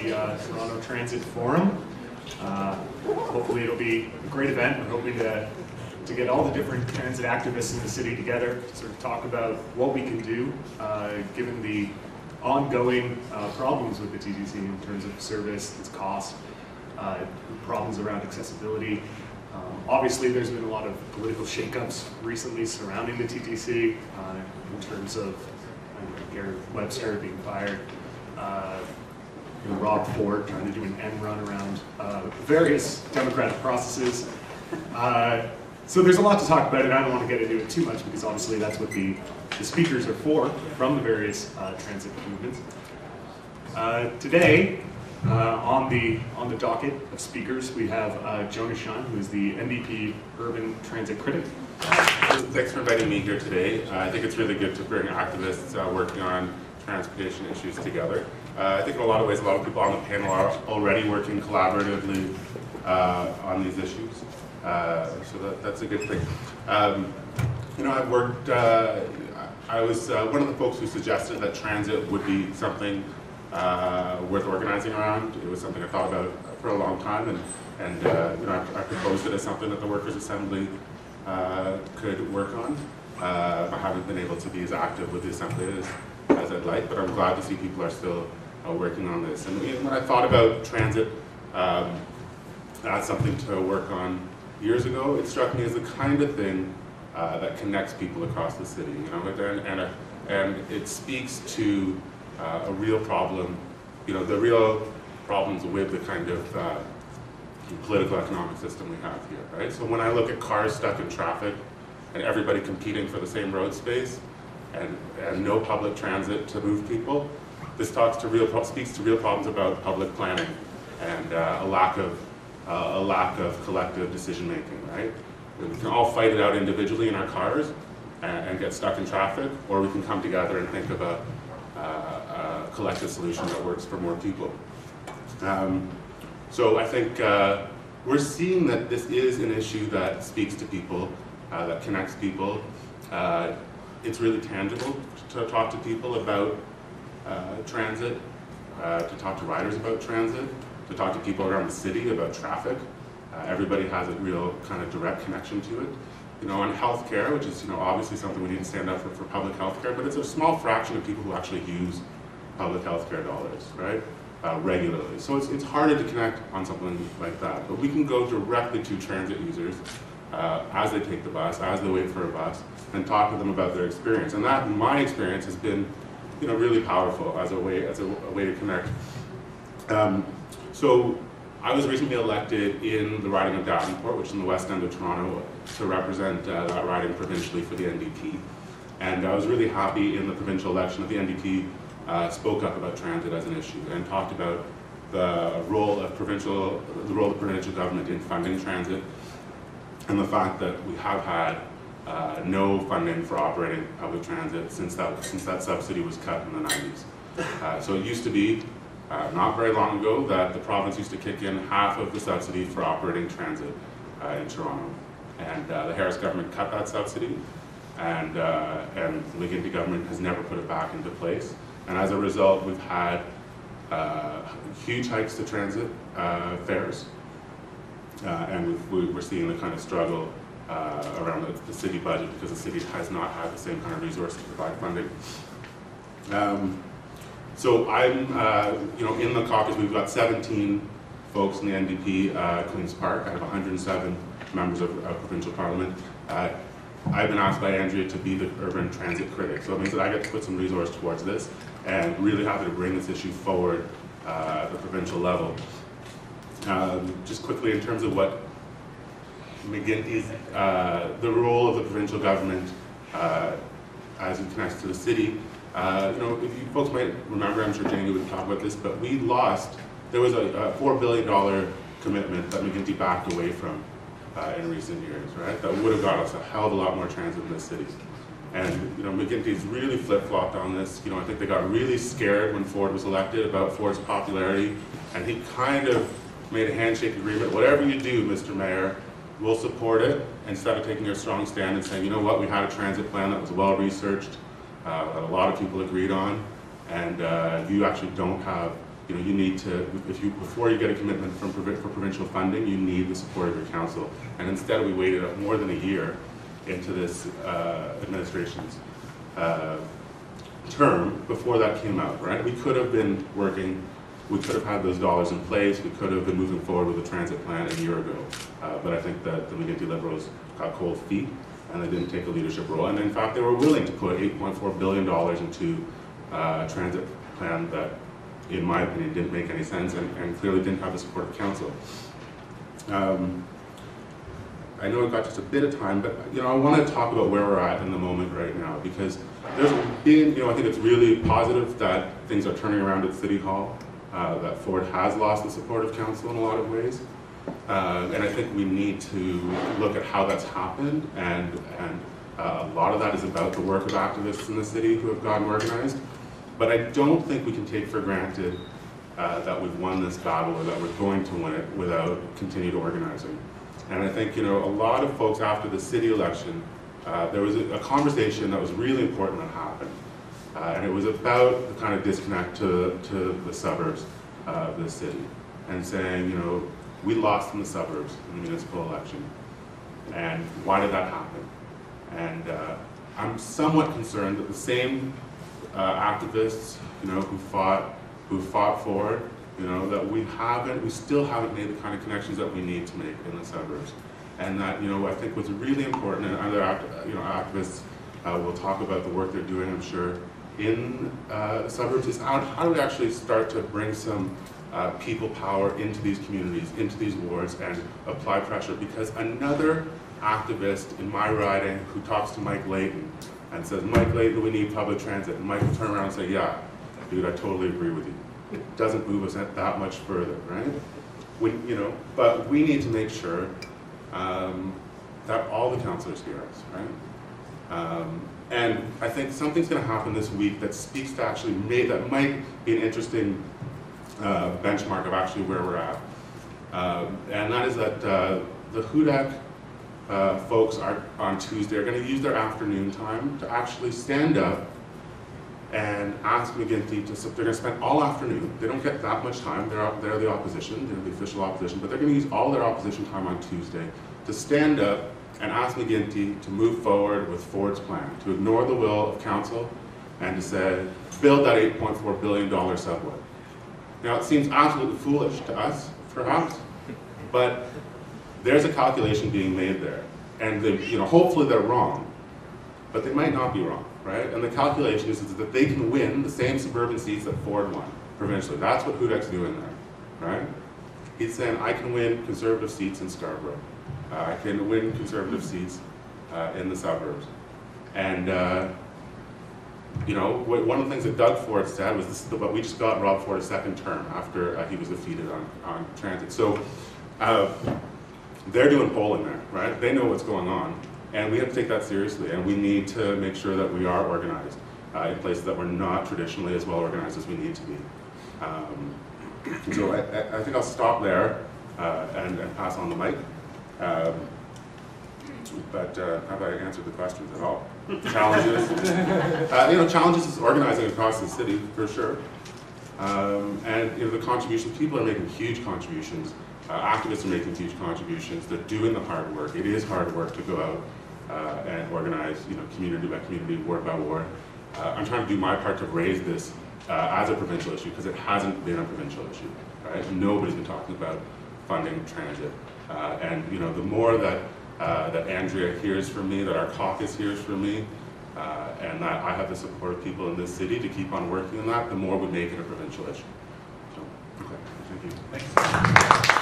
the Toronto Transit Forum. Hopefully it'll be a great event. We're hoping to get all the different transit activists in the city together to sort of talk about what we can do given the ongoing problems with the TTC in terms of service, its cost, problems around accessibility. Obviously there's been a lot of political shakeups recently surrounding the TTC in terms of Gary Webster being fired, Rob Ford trying to do an end run around various democratic processes. So there's a lot to talk about, and I don't want to get into it too much because obviously that's what the speakers are for from the various transit movements. Today, on the docket of speakers, we have Jonah Schein, who is the NDP Urban Transit Critic. Thanks for inviting me here today. I think it's really good to bring activists working on transportation issues together. I think in a lot of ways, a lot of people on the panel are already working collaboratively on these issues. So that's a good thing. I've worked, I was one of the folks who suggested that transit would be something worth organizing around. It was something I thought about for a long time, and I proposed it as something that the Workers' Assembly could work on. I haven't been able to be as active with the Assembly as I'd like, but I'm glad to see people are still working on this. And when I thought about transit as something to work on years ago, it struck me as the kind of thing that connects people across the city, and it speaks to a real problem, the real problems with the kind of political economic system we have here, right? So when I look at cars stuck in traffic and everybody competing for the same road space and no public transit to move people, this speaks to real problems about public planning and a lack of collective decision making, right? We can all fight it out individually in our cars and get stuck in traffic, or we can come together and think of a collective solution that works for more people. So I think we're seeing that this is an issue that speaks to people, that connects people. It's really tangible to talk to people about transit, to talk to riders about transit, to talk to people around the city about traffic. Everybody has a real kind of direct connection to it. On healthcare, which is obviously something we need to stand up for public healthcare, but it's a small fraction of people who actually use public healthcare dollars, right, regularly. So it's harder to connect on something like that. But we can go directly to transit users as they take the bus, as they wait for a bus, and talk to them about their experience. And that, in my experience, has been really powerful as a way to connect. So I was recently elected in the riding of Davenport, which is in the west end of Toronto, to represent that riding provincially for the NDP. And I was really happy in the provincial election that the NDP spoke up about transit as an issue and talked about the role of provincial government in funding transit, and the fact that we have had no funding for operating public transit since that subsidy was cut in the 90s. So it used to be, not very long ago, that the province used to kick in half of the subsidy for operating transit in Toronto. And the Harris government cut that subsidy, and the McGuinty government has never put it back into place. And as a result, we've had huge hikes to transit fares, and we're seeing the kind of struggle around the city budget because the city has not had the same kind of resources to provide funding. So I'm, in the caucus, we've got 17 folks in the NDP Queen's Park out of 107 members of provincial parliament. I've been asked by Andrea to be the urban transit critic, so it means that I get to put some resource towards this, and really happy to bring this issue forward at the provincial level. Just quickly, in terms of what McGuinty's, the role of the provincial government as it connects to the city. If you folks might remember, I'm sure Jamie would talk about this, but we lost, there was a $4 billion commitment that McGuinty backed away from in recent years, right? That would have got us a hell of a lot more transit in the city. And McGuinty's really flip-flopped on this. I think they got really scared when Ford was elected about Ford's popularity, and he kind of made a handshake agreement. Whatever you do, Mr. Mayor, we'll support it, instead of taking a strong stand and saying, you know what, we had a transit plan that was well-researched, that a lot of people agreed on, and you actually don't have you know, you need to, before you get a commitment for provincial funding, you need the support of your council. And instead, we waited more than a year into this administration's term before that came out, right? We could have been working, we could have had those dollars in place, we could have been moving forward with a transit plan a year ago. But I think that the McGuinty Liberals got cold feet and they didn't take a leadership role. And in fact, they were willing to put $8.4 billion into a transit plan that, in my opinion, didn't make any sense and clearly didn't have the support of council. I know I've got just a bit of time, but you know, I want to talk about where we're at in the moment right now, because there's been, you know, I think it's really positive that things are turning around at City Hall, that Ford has lost the support of council in a lot of ways, and I think we need to look at how that's happened, and a lot of that is about the work of activists in the city who have gotten organized, but I don't think we can take for granted that we've won this battle or that we're going to win it without continued organizing. And I think, you know, a lot of folks after the city election, there was a conversation that was really important that happened. And it was about the kind of disconnect to the suburbs of the city. And saying, you know, we lost in the suburbs in the municipal election. And why did that happen? And I'm somewhat concerned that the same activists, you know, who fought for it, you know, that we still haven't made the kind of connections that we need to make in the suburbs. And that, you know, I think what's really important, and other activists will talk about the work they're doing, I'm sure, in the suburbs, is how do we actually start to bring some people power into these communities, into these wards, and apply pressure. Because another activist in my riding who talks to Mike Layton and says, Mike Layton, we need public transit, and Mike will turn around and say, yeah, dude, I totally agree with you. It doesn't move us that much further, right? You know, but we need to make sure that all the councillors hear us, right? And I think something's going to happen this week that speaks to actually that might be an interesting benchmark of actually where we're at. And that is that the HUDAC folks on Tuesday are going to use their afternoon time to actually stand up and ask McGuinty they're going to spend all afternoon. They don't get that much time. They're the opposition, they're the official opposition, but they're going to use all their opposition time on Tuesday to stand up and ask McGuinty to move forward with Ford's plan, to ignore the will of council and to say, build that $8.4 billion subway. Now, it seems absolutely foolish to us, perhaps, but there's a calculation being made there. And you know, hopefully they're wrong, but they might not be wrong. Right? And the calculation is that they can win the same suburban seats that Ford won provincially. That's what HUDAC's doing there, right? He's saying, I can win conservative seats in Scarborough. I can win conservative seats in the suburbs. And, you know, one of the things that Doug Ford said was, but we just got Rob Ford a second term after he was defeated on transit. So they're doing polling there, right? They know what's going on. And we have to take that seriously, and we need to make sure that we are organized in places that we're not traditionally as well organized as we need to be. So I think I'll stop there and pass on the mic. But have I answered the questions at all? Challenges? You know, challenges is organizing across the city, for sure. And you know, the contributions, people are making huge contributions. Activists are making huge contributions. They're doing the hard work. It is hard work to go out and organize, you know, community by community, ward by ward. I'm trying to do my part to raise this as a provincial issue, because it hasn't been a provincial issue, right? Nobody's been talking about funding transit. And you know, the more that that Andrea hears from me, that our caucus hears from me, and that I have the support of people in this city to keep on working on that, the more we make it a provincial issue. So, okay, thank you. Thanks.